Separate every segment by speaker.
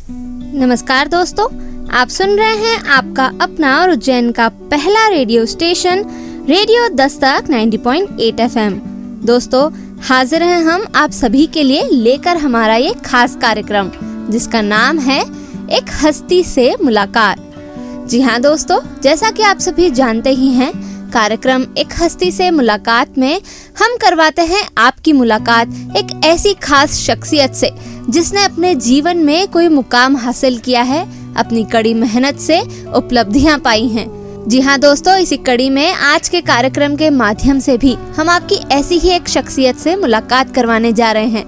Speaker 1: नमस्कार दोस्तों, आप सुन रहे हैं आपका अपना और उज्जैन का पहला radio station radio Dastak 90.8 FM। दोस्तों, हाजिर हैं हम आप सभी के लिए लेकर हमारा ये खास कार्यक्रम जिसका नाम है एक हस्ती से मुलाकात। जी हाँ दोस्तों, जैसा कि आप सभी जानते ही हैं, कार्यक्रम एक हस्ती से मुलाकात में हम करवाते हैं आपकी मुलाकात एक ऐसी खास शख्सियत से जिसने अपने जीवन में कोई मुकाम हासिल किया है, अपनी कड़ी मेहनत से उपलब्धियां पाई हैं। जी हाँ दोस्तों, इसी कड़ी में आज के कार्यक्रम के माध्यम से भी हम आपकी ऐसी ही एक शख्सियत से मुलाकात करवाने जा रहे हैं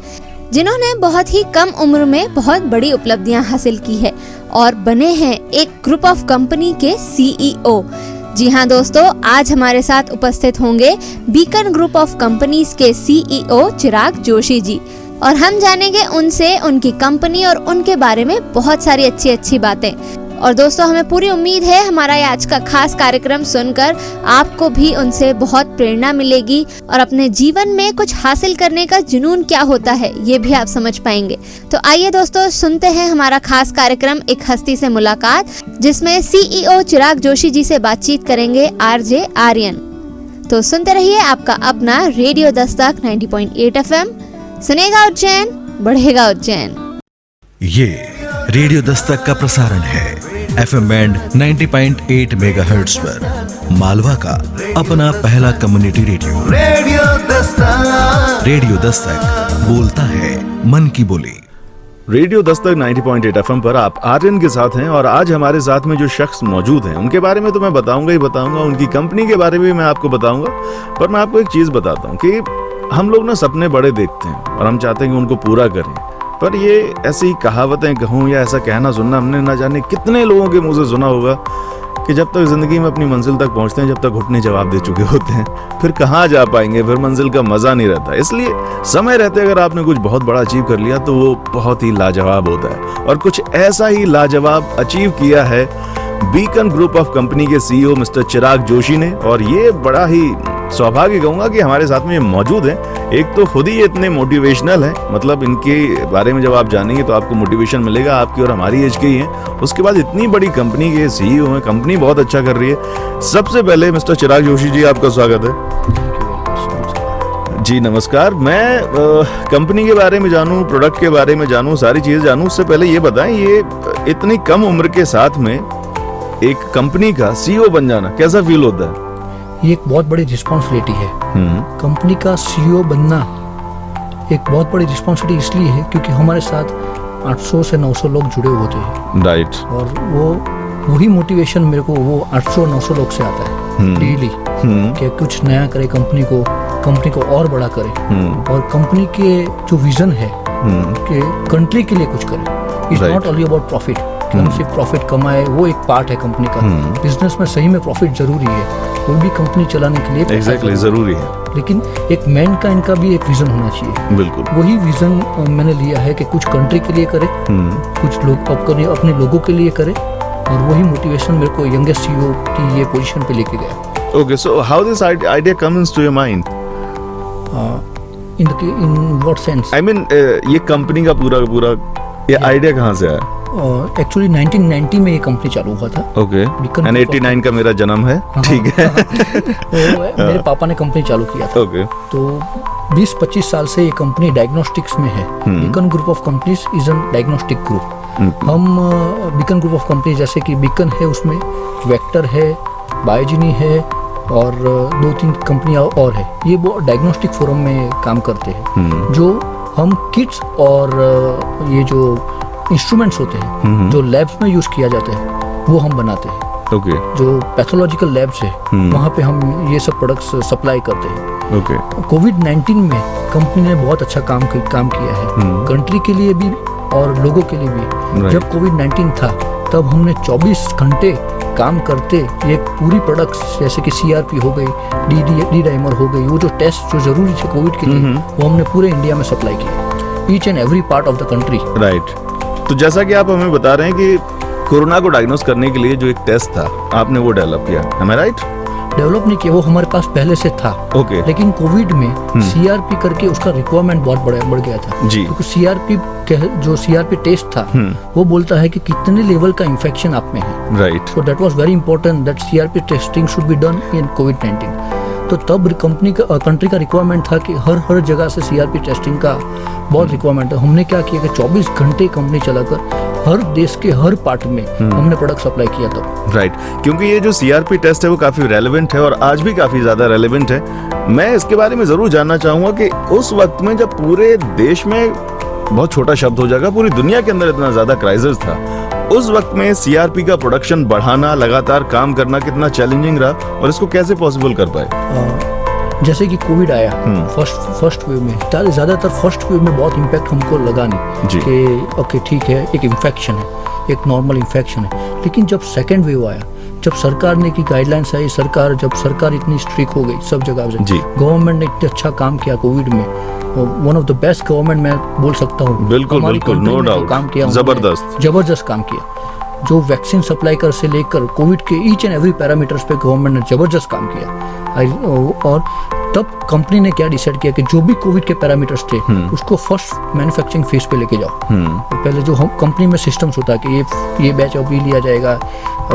Speaker 1: जिन्होंने बहुत ही कम उम्र में बहुत बड़ी उपलब्धियां हासिल की है और बने हैं एक ग्रुप ऑफ कंपनी के CEO। जी हाँ दोस्तों, आज हमारे साथ उपस्थित होंगे बीकन ग्रुप ऑफ कंपनीज के CEO चिराग जोशी जी और हम जानेंगे उनसे उनकी कंपनी और उनके बारे में बहुत सारी अच्छी बातें। और दोस्तों, हमें पूरी उम्मीद है हमारा ये आज का खास कार्यक्रम सुनकर आपको भी उनसे बहुत प्रेरणा मिलेगी और अपने जीवन में कुछ हासिल करने का जुनून क्या होता है ये भी आप समझ पाएंगे। तो आइए दोस्तों, सुनते हैं हमारा खास कार्यक्रम एक हस्ती से मुलाकात, जिसमें CEO चिराग जोशी जी से बातचीत करेंगे RJ आर्यन। तो सुनते रहिए आपका अपना रेडियो दस्तक 90.8 FM। सुनेगा उज्जैन, बढ़ेगा उज्जैन।
Speaker 2: ये रेडियो दस्तक का प्रसारण है FM बैंड 90.8 मेगाहर्ट्ज पर, मालवा का अपना पहला कम्युनिटी रेडियो। रेडियो दस्तक बोलता है मन की बोली।
Speaker 3: रेडियो दस्तक 90.8 FM पर आप आर्यन के साथ हैं और आज हमारे साथ में जो शख्स मौजूद हैं उनके बारे में तो मैं बताऊंगा ही बताऊंगा, उनकी कंपनी के बारे में भी मैं आपको बताऊंगा। पर मैं आपको एक चीज बताता हूँ कि हम लोग ना सपने बड़े देखते हैं और हम चाहते हैं कि उनको पूरा करें, पर ये ऐसी कहावतें कहूँ या ऐसा कहना सुनना हमने ना जाने कितने लोगों के मुंह से सुना होगा कि जब तक जिंदगी में अपनी मंजिल तक पहुंचते हैं, जब तक घुटने जवाब दे चुके होते हैं, फिर कहाँ जा पाएंगे, फिर मंजिल का मजा नहीं रहता। इसलिए समय रहते अगर आपने कुछ बहुत बड़ा अचीव कर लिया तो वो बहुत ही लाजवाब होता है और कुछ ऐसा ही लाजवाब अचीव किया है बीकन ग्रुप ऑफ कंपनी के CEO मिस्टर चिराग जोशी ने। और ये बड़ा ही सौभाग्य कहूंगा कि हमारे साथ में ये मौजूद हैं। एक तो खुद ही इतने मोटिवेशनल हैं, मतलब इनके बारे में जब आप जानेंगे तो आपको मोटिवेशन मिलेगा, आपकी और हमारी एज के ही हैं। उसके बाद इतनी बड़ी कंपनी के CEO हैं, कंपनी बहुत अच्छा कर रही है। सबसे पहले मिस्टर चिराग जोशी जी, आपका स्वागत है। जी नमस्कार। मैं कंपनी के बारे में जानूं, प्रोडक्ट के बारे में जानूं, सारी चीजें जानूं, उससे पहले ये बताएं, ये इतनी कम उम्र के साथ में एक कंपनी का CEO बन जाना कैसा फील होता है?
Speaker 4: ये एक बहुत बड़ी रिस्पॉन्सिबिलिटी है। कंपनी का CEO बनना एक बहुत बड़ी रिस्पॉन्सिबिलिटी इसलिए है क्योंकि हमारे साथ 800 से 900 लोग जुड़े होते हैं।
Speaker 3: राइट।
Speaker 4: और वही मोटिवेशन मेरे को वो 800-900 लोग से आता है डेली कि कुछ नया करे, कंपनी को और बड़ा करे और कंपनी के जो विजन है कि कंट्री के लिए कुछ करे। It's not only about profit कि हम सिर्फ प्रॉफिट कमाए, वो एक पार्ट है कंपनी का। बिजनेस में सही में प्रॉफिट जरूरी है, कोई भी कंपनी चलाने के लिए
Speaker 3: एग्जैक्टली जरूरी है, लेकिन
Speaker 4: एक मैन का इनका भी एक विजन होना चाहिए।
Speaker 3: बिल्कुल
Speaker 4: वही विजन मैंने लिया है कि कुछ कंट्री के लिए करे, कुछ लोग अपने लोगों के लिए करे और वही मोटिवेशन मेरे को यंगेस्ट CEO की ये पोजीशन पे लेके गया।
Speaker 3: Okay, so how this idea comes to your mind?
Speaker 4: In what sense?
Speaker 3: I mean ये कंपनी का पूरा ये आइडिया कहाँ से आया?
Speaker 4: एक्चुअली 1990 में ये कंपनी चालू हुआ था।
Speaker 3: ओके, एंड 89 का मेरा जन्म है। ठीक है।
Speaker 4: मेरे पापा ने कंपनी चालू किया था।
Speaker 3: ओके।
Speaker 4: तो 20-25 साल से ये कंपनी डायग्नोस्टिक्स में है। Beacon group of companies is an diagnostic group. हम बीकन ग्रुप ऑफ कंपनी, जैसे कि बीकन है उसमें वेक्टर है, बायोजिनी है और 2-3 कंपनियां और है। ये वो डायग्नोस्टिक फोरम में काम करते हैं। जो हम किट्स और ये जो इंस्ट्रूमेंट्स होते हैं जो लैब्स में यूज किया जाते हैं वो हम बनाते हैं।
Speaker 3: ओके।
Speaker 4: जो पैथोलॉजिकल लैब्स है वहाँ पे हम ये सब प्रोडक्ट्स सप्लाई करते हैं।
Speaker 3: ओके।
Speaker 4: कोविड-19 में कंपनी ने बहुत अच्छा काम किया है, कंट्री के लिए भी और लोगों के लिए भी। जब कोविड-19 था तब हमने 24 घंटे काम करते ये पूरी प्रोडक्ट्स जैसे कि CRP हो गई, D-डाइमर हो गई, वो जो टेस्ट जो जरूरी थे कोविड के लिए वो हमने पूरे इंडिया में सप्लाई किए, each and every part of the country.
Speaker 3: Right. तो जैसा कि आप हमें बता रहे हैं कि कोरोना को डायग्नोस करने के लिए जो एक टेस्ट था आपने वो डेवलप किया, am I right?
Speaker 4: डेवलप नहीं किया, वो हमारे पास पहले से था।
Speaker 3: ओके।
Speaker 4: लेकिन कोविड में सीआरपी करके उसका रिक्वायरमेंट बहुत बढ़ गया था
Speaker 3: जी।
Speaker 4: क्योंकि सीआरपी टेस्ट था वो बोलता है कि कितने लेवल का इन्फेक्शन आप में है।
Speaker 3: Right.
Speaker 4: So that was very important that CRP testing should be done in कोविड-19। तो तब कंट्री का रिक्वायरमेंट था कि हर जगह से सीआरपी टेस्टिंग का बहुत रिक्वायरमेंट है। हमने क्या किया कि 24 घंटे कंपनी चलाकर हर देश के हर पार्ट में हमने प्रोडक्ट सप्लाई किया था।
Speaker 3: राइट, क्योंकि ये जो सीआरपी टेस्ट है वो काफी रेलेवेंट है और आज भी काफी ज्यादा रेलेवेंट है। मैं इसके बारे में जरूर जानना चाहूंगा कि उस वक्त में जब पूरे देश में, बहुत छोटा शब्द हो जाएगा, पूरी दुनिया के अंदर इतना ज्यादा क्राइसिस था, उस वक्त में सीआरपी का प्रोडक्शन बढ़ाना, लगातार काम करना कितना चैलेंजिंग रहा और इसको कैसे पॉसिबल कर पाए?
Speaker 4: जैसे कि कोविड आया फर्स्ट वेव में, ज्यादातर फर्स्ट वेव में बहुत इम्पैक्ट हमको लगा नहीं कि ओके ठीक है एक इन्फेक्शन है, एक नॉर्मल इन्फेक्शन है। लेकिन जब सेकेंड वेव आया, जब सरकार ने की गाइडलाइंस आई, जब सरकार इतनी स्ट्रिक्ट हो गई सब जगह से, गवर्नमेंट ने इतना अच्छा काम किया कोविड में, one of the best government मैं बोल सकता हूँ।
Speaker 3: बिल्कुल बिल्कुल, नो डाउट,
Speaker 4: काम किया,
Speaker 3: जबरदस्त
Speaker 4: काम किया। जो वैक्सीन सप्लाई कर से लेकर कोविड के ईच एंड एवरी पैरामीटर्स पे गवर्नमेंट ने जबरदस्त काम किया। और तब कंपनी ने क्या डिसाइड किया कि जो भी कोविड के पैरामीटर्स थे उसको फर्स्ट मैन्युफैक्चरिंग फेज पे लेके जाओ। पहले जो हम कंपनी में सिस्टम्स होता है कि ये बैच अभी लिया जाएगा,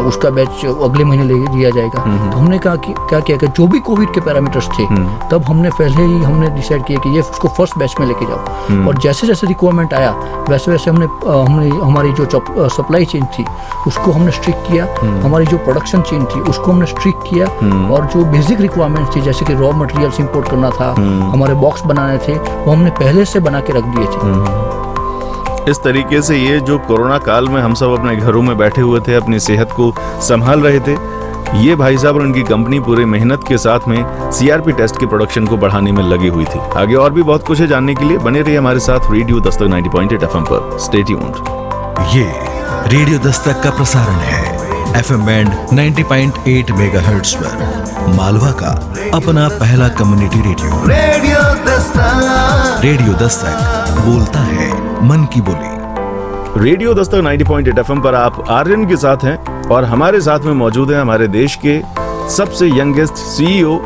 Speaker 4: उसका बैच अगले महीने लिया जाएगा। तो हमने क्या किया कि जो भी कोविड के पैरामीटर्स थे तब हमने पहले ही डिसाइड किया कि ये उसको फर्स्ट बैच में लेके जाओ। और जैसे जैसे रिक्वायरमेंट आया वैसे वैसे हमने हमारी जो सप्लाई चेन थी उसको हमने स्ट्रिक्ट किया, हमारी जो प्रोडक्शन चेन थी उसको हमने स्ट्रिक्ट किया, और जो बेसिक रिक्वायरमेंट थी जैसे कि रॉ मटेरियल्स इंपोर्ट करना था, हमारे बॉक्स बनाने थे, वो हमने पहले से बना के रख दिए थे।
Speaker 3: इस तरीके से ये जो कोरोना काल में हम सब अपने घरों में बैठे हुए थे, अपनी सेहत को संभाल रहे थे, ये भाई साहब और उनकी कंपनी पूरे मेहनत के साथ में सीआरपी टेस्ट के प्रोडक्शन को बढ़ाने में लगी हुई थी। आगे और भी बहुत कुछ है जानने के लिए, बने रहिए हमारे साथ रेडियो दस्तक 90.8 एफएम पर। Stay tuned.
Speaker 2: ये रेडियो दस्तक का प्रसारण है एफएम बैंड 90.8 मेगाहर्ट्ज पर, मालवा का अपना पहला कम्युनिटी रेडियो। रेडियो दस्तक बोलता है मन की बोली।
Speaker 3: रेडियो दस्तक 90.8 एफएम पर आप आर्यन के साथ हैं और हमारे साथ में मौजूद हैं हमारे देश के सबसे youngest CEO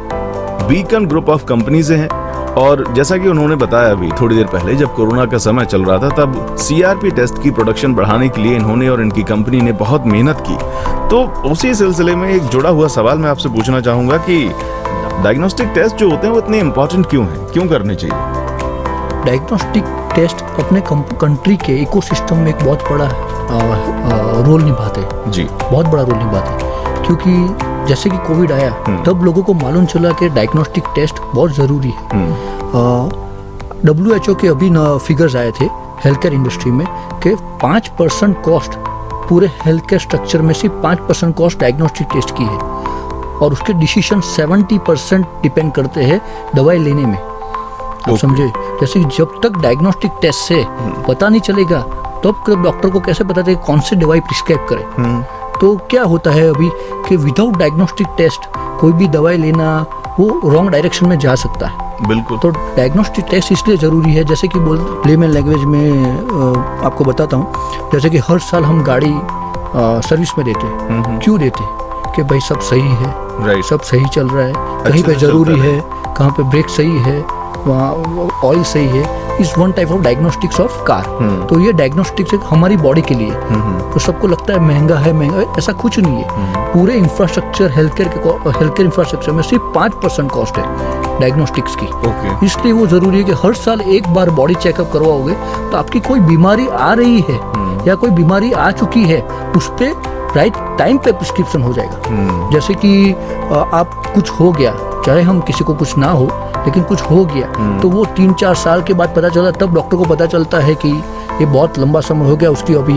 Speaker 3: beacon group of company से हैं। और जैसा कि उन्होंने बताया अभी थोड़ी देर पहले, जब कोरोना का समय चल रहा था तब सीआरपी टेस्ट की प्रोडक्शन बढ़ाने के लिए इन्होंने और इनकी कंपनी ने बहुत मेहनत की। तो उसी सिलसिले में एक जुड़ा हुआ सवाल मैं आपसे पूछना चाहूंगा कि डायग्नोस्टिक टेस्ट जो होते हैं वो इतने इंपॉर्टेंट क्यों हैं, क्यों करने चाहिए?
Speaker 4: डायग्नोस्टिक टेस्ट अपने कंट्री के इकोसिस्टम में एक बहुत बड़ा रोल निभाते हैं जी, बहुत बड़ा रोल निभाते हैं। क्योंकि जैसे कि कोविड आया तब लोगों को मालूम चला कि डायग्नोस्टिक टेस्ट बहुत ज़रूरी है। WHO के अभी फिगर्स आए थे हेल्थ केयर इंडस्ट्री में कि 5% कॉस्ट पूरे हेल्थ केयर स्ट्रक्चर में सिर्फ 5% कॉस्ट डायग्नोस्टिक टेस्ट की है, और उसके डिसीजन 70% डिपेंड करते हैं दवाई लेने में। आप समझे, जैसे जब तक डायग्नोस्टिक टेस्ट से पता नहीं चलेगा तब डॉक्टर को कैसे पता चलेगा कौन सी दवाई प्रिस्क्राइब करे। तो क्या होता है अभी कि विदाउट डायग्नोस्टिक टेस्ट कोई भी दवाई लेना वो रॉन्ग डायरेक्शन में जा सकता है।
Speaker 3: बिल्कुल।
Speaker 4: तो डायग्नोस्टिक टेस्ट इसलिए ज़रूरी है, जैसे कि लेमन लैंग्वेज में आपको बताता हूँ, जैसे कि हर साल हम गाड़ी सर्विस में देते हैं। क्यों देते हैं? कि भाई सब सही है, सब सही चल रहा है, कहीं पे ज़रूरी है, कहाँ पे ब्रेक सही है, वहाँ ऑयल सही है, is one type of diagnostics of car. तो ये डायग्नोस्टिक्स हमारी बॉडी के लिए, तो सबको लगता है महंगा है, ऐसा कुछ नहीं है। पूरे इंफ्रास्ट्रक्चर हेल्थ केयर इंफ्रास्ट्रक्चर में सिर्फ 5% कॉस्ट है डायग्नोस्टिक्स की। इसलिए वो जरूरी है कि हर साल एक बार बॉडी चेकअप करवाओगे तो आपकी कोई बीमारी आ रही है या कोई बीमारी आ चुकी है उस पर राइट टाइम पे प्रिस्क्रिप्शन हो जाएगा। जैसे कि आप कुछ हो गया, चाहे हम किसी को कुछ ना हो लेकिन कुछ हो गया, तो वो 3-4 साल के बाद पता चला, तब डॉक्टर को पता चलता है कि ये बहुत लंबा समय हो गया, उसकी अभी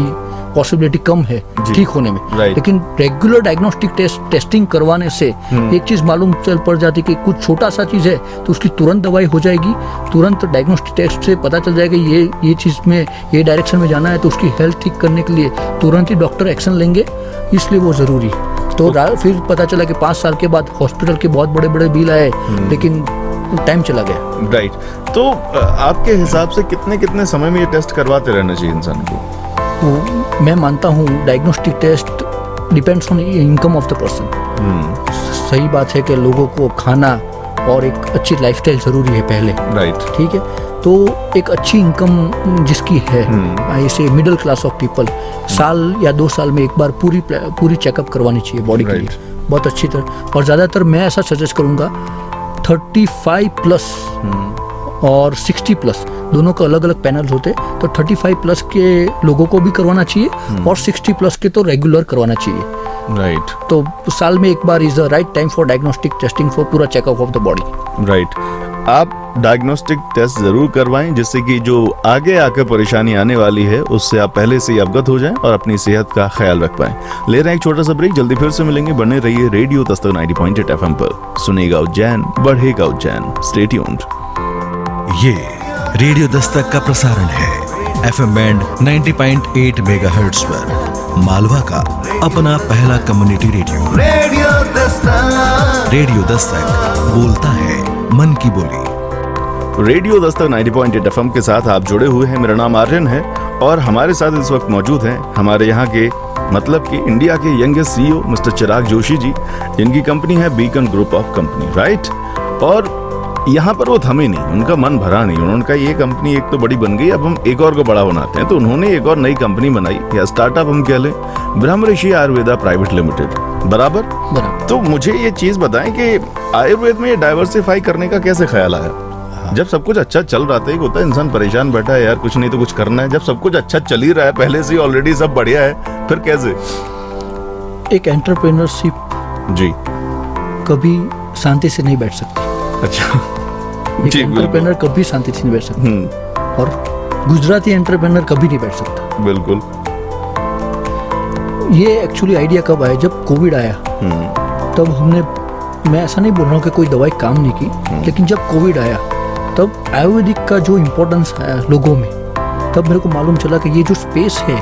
Speaker 4: पॉसिबिलिटी कम है ठीक होने में। लेकिन रेगुलर डायग्नोस्टिक टेस्टिंग करवाने से एक चीज मालूम चल पड़ जाती कि कुछ छोटा सा चीज है तो उसकी तुरंत दवाई हो जाएगी, तुरंत डायग्नोस्टिक टेस्ट से पता चल जाएगा ये चीज में ये डायरेक्शन में जाना है, तो उसकी हेल्थ ठीक करने के लिए तुरंत ही डॉक्टर एक्शन लेंगे, इसलिए वो जरूरी है। तो फिर पता चला कि 5 साल के बाद हॉस्पिटल के बहुत बड़े बड़े बिल आए, लेकिन टाइम चला गया।
Speaker 3: राइट। तो आपके हिसाब से कितने समय में ये टेस्ट करवाते रहना चाहिए इंसान को?
Speaker 4: मैं मानता हूँ diagnostic test depends on income of the person. सही बात है कि लोगों को खाना और एक अच्छी लाइफस्टाइल ज़रूरी है पहले,
Speaker 3: राइट,
Speaker 4: ठीक है। तो एक अच्छी इनकम जिसकी है, ऐसे मिडिल क्लास ऑफ पीपल, साल या 2 साल में एक बार पूरी चेकअप करवानी चाहिए बॉडी के लिए, बहुत अच्छी तरह। और ज़्यादातर मैं ऐसा सजेस्ट करूँगा 35+ और 60+ दोनों का अलग अलग पैनल्स होते हैं, तो 35+ के लोगों को भी करवाना चाहिए और 60+ के तो रेगुलर करवाना चाहिए,
Speaker 3: राइट।
Speaker 4: तो साल में एक बार is the right time for diagnostic testing for पूरा checkup of the body.
Speaker 3: Right, आप डायग्नोस्टिक टेस्ट जरूर करवाएं, जिससे कि जो आगे आकर परेशानी आने वाली है उससे आप पहले से ही अवगत हो जाएं और अपनी सेहत का ख्याल रख पाएं। ले रहे हैं एक छोटा सा ब्रेक, जल्दी फिर से मिलेंगे। बने रहिए रेडियो दस्तक 90.8 FM पर, सुनेगा उज्जैन, बढ़ेगा उज्जैन। Stay tuned.
Speaker 2: ये रेडियो दस्तक का प्रसारण है FM बैंड 90.8 मेगाहर्ट्ज पर, मालवा का अपना पहला कम्युनिटी रेडियो। रेडियो दस्तक बोलता है मन की बोली।
Speaker 3: रेडियो दस्तक 90.8 FM के साथ आप जुड़े हुए हैं। मेरा नाम आर्यन है और हमारे साथ इस वक्त मौजूद हैं हमारे यहाँ के, मतलब कि इंडिया के यंगेस्ट CEO मिस्टर चिराग जोशी जी, जिनकी कंपनी है beacon group of company, right. और यहाँ पर वो थमे नहीं, उनका मन भरा नहीं। उन्होंने कहा ये कंपनी एक तो बड़ी बन गई, अब हम एक और को बड़ा बनाते हैं। तो उन्होंने एक और नई कंपनी बनाई, या स्टार्टअप हम कह लें, ब्रह्मऋषि आयुर्वेदा प्राइवेट लिमिटेड, बराबर। तो मुझे ये चीज बताएं कि आयुर्वेद में ये डाइवर्सिफाई करने का कैसे ख्याल आया? जब सब कुछ अच्छा चल रहा था, एक होता है इंसान परेशान बैठा है, यार कुछ नहीं तो कुछ करना है। जब सब कुछ अच्छा चल ही रहा है, पहले से ऑलरेडी सब बढ़िया है, फिर कैसे?
Speaker 4: एक एंटरप्रेन्योरशिप
Speaker 3: जी
Speaker 4: कभी शांति से नहीं बैठ सकती।
Speaker 3: अच्छा,
Speaker 4: एक एंटरप्रेन्योर कभी शांति से नहीं बैठ सकता, और गुजराती एंटरप्रेन्योर कभी नहीं बैठ सकता।
Speaker 3: बिल्कुल।
Speaker 4: ये एक्चुअली आइडिया कब आया? जब कोविड आया, तब हमने, मैं ऐसा नहीं बोल रहा हूँ कि कोई दवाई काम नहीं की, लेकिन जब कोविड आया तब आयुर्वेदिक का जो इम्पोर्टेंस आया लोगों में, तब मेरे को मालूम चला कि ये जो स्पेस है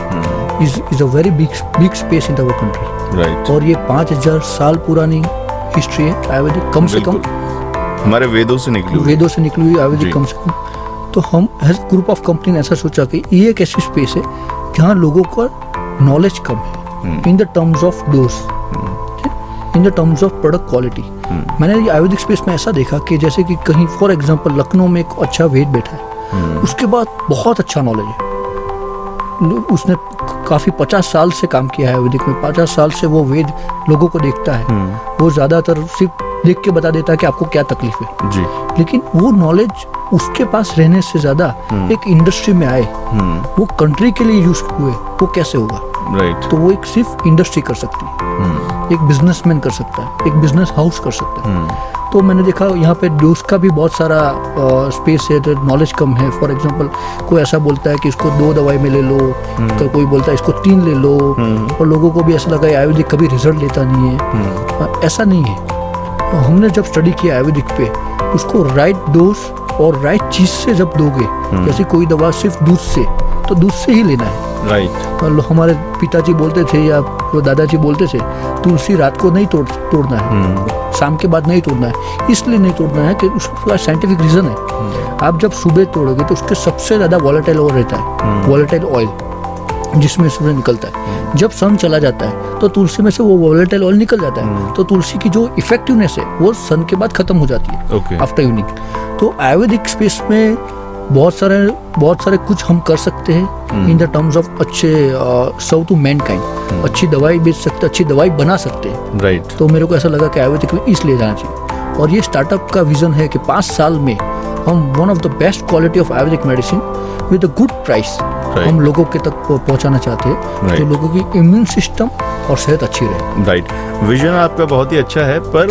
Speaker 4: is a very big space in the country,
Speaker 3: right.
Speaker 4: और ये 5000 साल पुरानी हिस्ट्री है आयुर्वेदिक, कम से कम
Speaker 3: हमारे वेदों से निकली
Speaker 4: हुई आयुर्वेदिक कम से कम। तो हम एज ग्रुप ऑफ कंपनी ने ऐसा सोचा कि ये एक ऐसी स्पेस है जहाँ लोगों का नॉलेज कम है in the terms of dose, in the terms of product quality. मैंने ये आयुर्वेदिक स्पेस में ऐसा देखा कि जैसे कि कहीं फॉर एग्जांपल लखनऊ में एक अच्छा वेद बैठा है, उसके बाद बहुत अच्छा नॉलेज है, उसने काफ़ी 50 साल से काम किया है आयुर्वेदिक में, 50 साल से वो वेद लोगों को देखता है, वो ज़्यादातर सिर्फ देख के बता देता है कि आपको क्या तकलीफ है जी। लेकिन वो नॉलेज उसके पास रहने से ज़्यादा एक इंडस्ट्री में आए, वो कंट्री के लिए यूज हुए, वो कैसे होगा?
Speaker 3: राइट।
Speaker 4: तो वो एक सिर्फ इंडस्ट्री कर सकती है, एक बिजनेसमैन कर सकता है, एक बिजनेस हाउस कर सकता है। तो मैंने देखा यहाँ पे डोज का भी बहुत सारा स्पेस है, तो नॉलेज कम है। फॉर एग्जांपल कोई ऐसा बोलता है कि इसको 2 दवाई में ले लो, तो कोई बोलता है इसको 3 ले लो, और लोगों को भी ऐसा लगा आयुर्वेदिक कभी रिजल्ट लेता नहीं है। ऐसा नहीं है। हमने जब स्टडी किया आयुर्वेदिक पे, उसको राइट डोज और राइट चीज से जब दोगे, जैसे कोई दवा सिर्फ दूध से, तो दूध से ही लेना है, राइट। हमारे पिताजी बोलते थे या दादाजी बोलते थे, तुलसी रात को नहीं तोड़ना है, शाम के बाद नहीं तोड़ना है। इसलिए नहीं तोड़ना है कि उसका साइंटिफिक रीजन है। आप जब सुबह तोड़ोगे तो उसके सबसे ज्यादा वॉलेटाइल ओवर रहता है, वॉलेटाइल ऑयल जिसमें सूर्य निकलता है। जब सन चला जाता है तो तुलसी में से वो वॉलेटाइल ऑयल निकल जाता है, तो तुलसी की जो इफेक्टिवनेस है वो सन के बाद खत्म हो जाती है, आफ्टर इवनिंग। तो आयुर्वेदिक स्पेस में बहुत सारे कुछ हम कर सकते हैं इन द टर्म्स ऑफ अच्छे सर्व टू मैनकाइंड, अच्छी दवाई बेच सकते, अच्छी दवाई बना सकते हैं, राइट। तो मेरे को ऐसा लगा कि आयुर्वेदिक में इसलिए जाना चाहिए। और ये स्टार्टअप का विजन है कि 5 साल में हम one of the best quality of Ayurvedic medicine with a good price हम लोगों के तक पहुंचाना चाहते हैं, तो लोगों की इम्यून सिस्टम और सेहत अच्छी रहे।
Speaker 3: राइट। विजन आपका बहुत ही अच्छा है, पर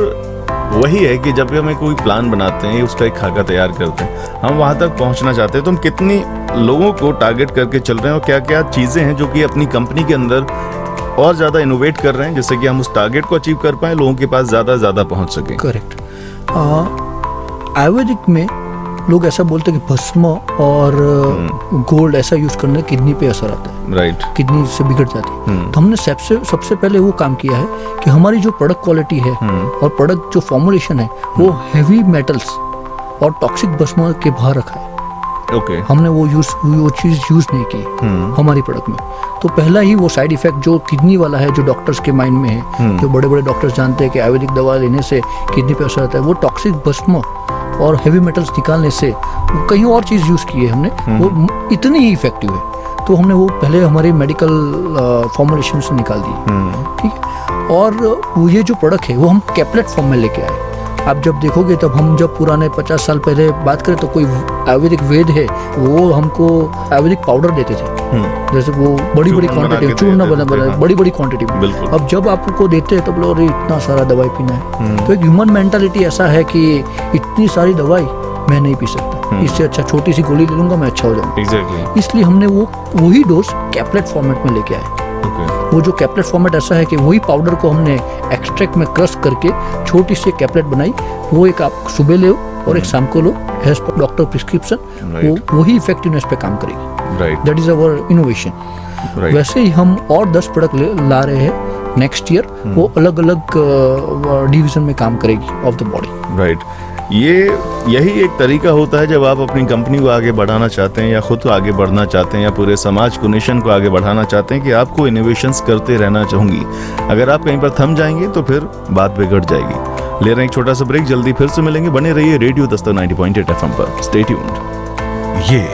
Speaker 3: वही है कि जब भी हमें कोई प्लान बनाते हैं, उसका एक खाका तैयार करते हैं, हम वहां तक पहुंचना चाहते हैं, तो हम कितनी लोगों को टारगेट करके चल रहे हैं और क्या क्या चीजें हैं जो कि अपनी कंपनी के अंदर और ज्यादा इनोवेट कर रहे हैं, जिससे कि हम उस टारगेट को अचीव कर पाए, लोगों के पास ज्यादा पहुंच सके।
Speaker 4: करेक्ट। आयुर्वेदिक में लोग ऐसा बोलते हैं कि भस्म और गोल्ड ऐसा यूज करने किडनी पे असर आता है,
Speaker 3: राइट।
Speaker 4: किडनी से बिगड़ जाती है। तो हमने सबसे पहले वो काम किया है कि हमारी जो प्रोडक्ट क्वालिटी है और प्रोडक्ट जो फॉर्मुलेशन है वो हेवी मेटल्स और टॉक्सिक भस्म के बाहर रखा है। हमने वो चीज यूज नहीं की हमारी प्रोडक्ट में। तो तो पहला ही वो साइड इफेक्ट जो किडनी वाला है, जो डॉक्टर्स के माइंड में है, जो बड़े बड़े डॉक्टर्स जानते हैं कि आयुर्वेदिक दवा लेने से किडनी पे असर आता है, वो टॉक्सिक भस्म और हेवी मेटल्स निकालने से कहीं और चीज़ यूज़ की है हमने, वो इतनी ही इफेक्टिव है। तो हमने वो पहले हमारे मेडिकल फॉर्मुलेशन से निकाल दी, ठीक है। और वो ये जो प्रोडक्ट है वो हम कैप्लेट फॉर्म में लेके आए। आप जब देखोगे तब हम जब पुराने 50 साल पहले बात करें तो कोई आयुर्वेदिक वेद है वो हमको आयुर्वेदिक पाउडर देते थे, जैसे वो बड़ी बड़ी क्वांटिटी चूर्ण बना बड़ी बड़ी क्वांटिटी में। अब जब आपको देते हैं तब लोग इतना सारा दवाई पीना है, तो एक ह्यूमन मेंटालिटी ऐसा है कि इतनी सारी दवाई मैं नहीं पी सकता, इससे अच्छा छोटी सी गोली ले लूंगा मैं अच्छा हो जाऊंगा।
Speaker 3: Exactly.
Speaker 4: इसलिए हमने वही डोज कैप्लेट फॉर्मेट में लेके आए। वो जो कैप्लेट फॉर्मेट ऐसा है कि वही पाउडर को हमने एक्सट्रैक्ट में क्रश करके छोटी सी कैप्लेट बनाई, वो एक आप सुबह लो और एक शाम को लो, एज पर डॉक्टर प्रिस्क्रिप्शन, वो वही इफेक्टिवनेस पे काम करेगी। That is our innovation. वैसे ही हम और 10 प्रोडक्ट ला रहे हैं नेक्स्ट ईयर, वो अलग अलग डिवीजन में काम करेगी ऑफ द बॉडी।
Speaker 3: राइट, यही एक तरीका होता है जब आप अपनी कंपनी को आगे बढ़ाना चाहते हैं या खुद को आगे बढ़ना चाहते हैं या पूरे समाज को, नेशन को आगे बढ़ाना चाहते हैं, कि आपको इनोवेशंस करते रहना चाहूंगी। अगर आप कहीं पर थम जाएंगे तो फिर बात बिगड़ जाएगी। ले रहे हैं एक छोटा सा ब्रेक, जल्दी फिर से मिलेंगे। बने रहिए रेडियो दस्तक 90.8 FM पर, स्टे ट्यून्ड।
Speaker 2: ये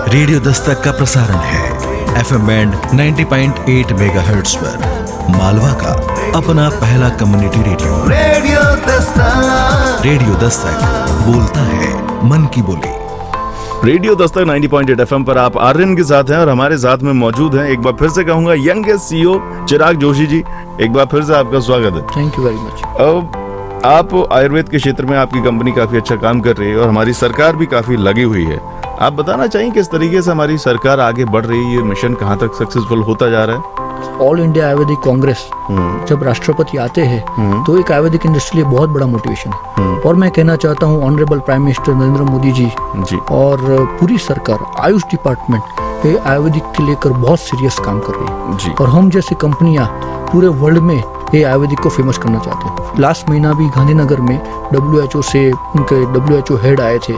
Speaker 2: रेडियो दस्तक का प्रसारण है FM बैंड 90.8 मेगाहर्ट्ज पर, मालवा का अपना पहला कम्युनिटी रेडियो। रेडियो दस्तक बोलता है मन की बोली।
Speaker 3: रेडियो दस्तक 90.8 FM पर आप आर्यन के साथ हैं और हमारे साथ में मौजूद हैं, एक बार फिर से कहूंगा, यंगेस्ट CEO चिराग जोशी जी। एक बार फिर से आपका स्वागत है।
Speaker 4: Thank you very much.
Speaker 3: अब आप आयुर्वेद के क्षेत्र में आपकी कंपनी काफी अच्छा काम कर रही है और हमारी सरकार भी काफी लगी हुई है। आप बताना चाहिए किस तरीके से हमारी सरकार आगे बढ़ रही है, ये मिशन कहाँ तक सक्सेसफुल होता जा रहा है?
Speaker 4: ऑल इंडिया आयुर्वेदिक कांग्रेस जब राष्ट्रपति आते हैं तो एक आयुर्वेदिक इंडस्ट्री लिए बहुत बड़ा मोटिवेशन है। और मैं कहना चाहता हूँ honourable prime minister Narendra Modi ji और पूरी सरकार, आयुष डिपार्टमेंट ये आयुर्वेदिक के लेकर बहुत सीरियस काम कर रही है
Speaker 3: जी।
Speaker 4: और हम जैसी कंपनियां पूरे वर्ल्ड में ये आयुर्वेदिक को फेमस करना चाहते हैं। लास्ट महीना भी गांधीनगर में WHO से उनके WHO हेड आए थे,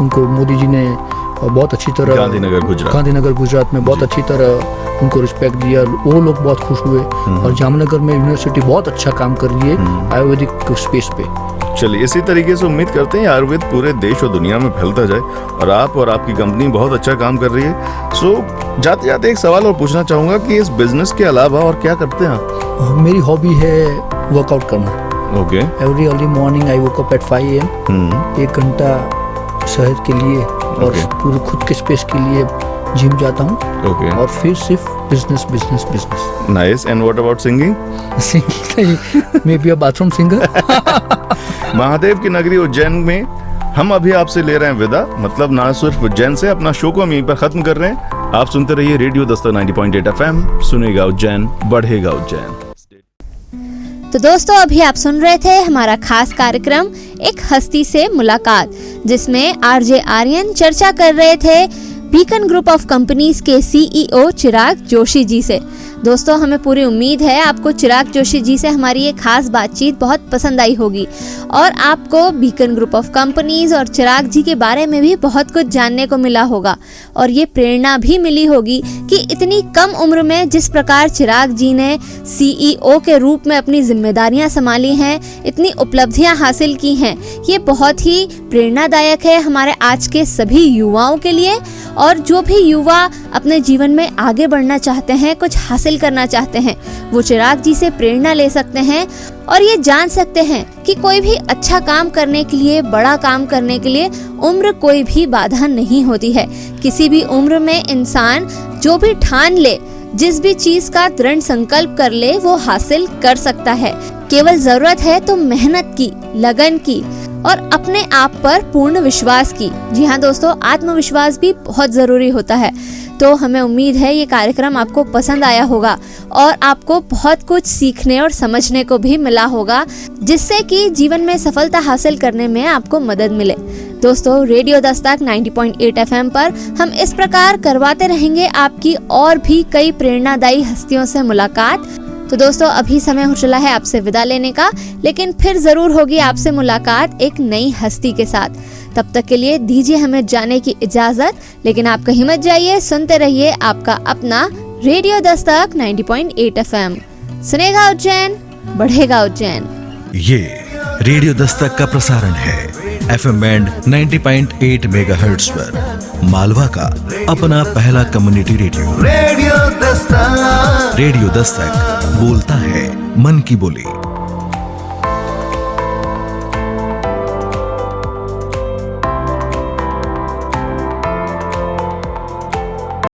Speaker 4: उनको मोदी जी ने बहुत अच्छी तरह गांधीनगर गुजरात में बहुत अच्छी तरह उनको रिस्पेक्ट दिया, वो लोग बहुत खुश हुए। और जामनगर में यूनिवर्सिटी बहुत अच्छा काम कर रही है आयुर्वेदिक स्पेस पे।
Speaker 3: चलिए, इसी तरीके से उम्मीद करते हैं आयुर्वेद पूरे देश और दुनिया में फैलता जाए और आप और आपकी कंपनी बहुत अच्छा काम कर रही है। सो जाते जाते एक सवाल और पूछना चाहूंगा कि इस बिजनेस के अलावा और क्या करते हैं आप?
Speaker 4: मेरी हॉबी है वर्कआउट करना।
Speaker 3: Okay.
Speaker 4: Every early morning I woke up at 5 AM, 1 घंटा सेहत के लिए और पूरे खुद के स्पेस के लिए जिम जाता हूँ। और फिर सिर्फ business.
Speaker 3: Nice. And what about singing?
Speaker 4: Singing may be a bathroom singer.
Speaker 3: Mahadev की नगरी उज्जैन में हम अभी आपसे ले रहे हैं विदा, मतलब ना सिर्फ उज्जैन से, अपना शो को हम यहीं पर खत्म कर रहे हैं। आप सुनते रहिए रेडियो दस्तक 90.8 FM, सुनेगा उज्जैन, बढ़ेगा उज्जैन।
Speaker 1: तो दोस्तों, अभी आप सुन रहे थे हमारा खास कार्यक्रम एक हस्ती से मुलाकात, जिसमें RJ आर्यन चर्चा कर रहे थे बीकन ग्रुप ऑफ कंपनीज के CEO चिराग जोशी जी से। दोस्तों, हमें पूरी उम्मीद है आपको चिराग जोशी जी से हमारी ये खास बातचीत बहुत पसंद आई होगी और आपको बीकन ग्रुप ऑफ कंपनीज और चिराग जी के बारे में भी बहुत कुछ जानने को मिला होगा और ये प्रेरणा भी मिली होगी कि इतनी कम उम्र में जिस प्रकार चिराग जी ने CEO के रूप में अपनी जिम्मेदारियां संभाली हैं, इतनी उपलब्धियां हासिल की हैं, ये बहुत ही प्रेरणादायक है हमारे आज के सभी युवाओं के लिए। और जो भी युवा अपने जीवन में आगे बढ़ना चाहते हैं, कुछ हासिल करना चाहते हैं, वो चिराग जी से प्रेरणा ले सकते हैं और ये जान सकते हैं कि कोई भी अच्छा काम करने के लिए, बड़ा काम करने के लिए उम्र कोई भी बाधा नहीं होती है। किसी भी उम्र में इंसान जो भी ठान ले, जिस भी चीज का दृढ़ संकल्प कर ले, वो हासिल कर सकता है। केवल जरूरत है तो मेहनत की, लगन की और अपने आप पर पूर्ण विश्वास की। जी हाँ दोस्तों, आत्मविश्वास भी बहुत जरूरी होता है। तो हमें उम्मीद है ये कार्यक्रम आपको पसंद आया होगा और आपको बहुत कुछ सीखने और समझने को भी मिला होगा, जिससे कि जीवन में सफलता हासिल करने में आपको मदद मिले। दोस्तों, रेडियो दस्तक 90.8 FM पर हम इस प्रकार करवाते रहेंगे आपकी और भी कई प्रेरणादायी हस्तियों से मुलाकात। तो दोस्तों, अभी समय हो चला है आपसे विदा लेने का, लेकिन फिर जरूर होगी आपसे मुलाकात एक नई हस्ती के साथ। तब तक के लिए दीजिए हमें जाने की इजाजत, लेकिन आप कहीं मत जाइए, सुनते रहिए आपका अपना रेडियो दस्तक 90.8 FM। सुनेगा उज्जैन, बढ़ेगा उज्जैन।
Speaker 2: ये रेडियो दस्तक का प्रसारण है FM बैंड 90.8 मेगाहर्ट्ज पर, मालवा का अपना पहला कम्युनिटी रेडियो। रेडियो दस्तक बोलता है मन की बोली।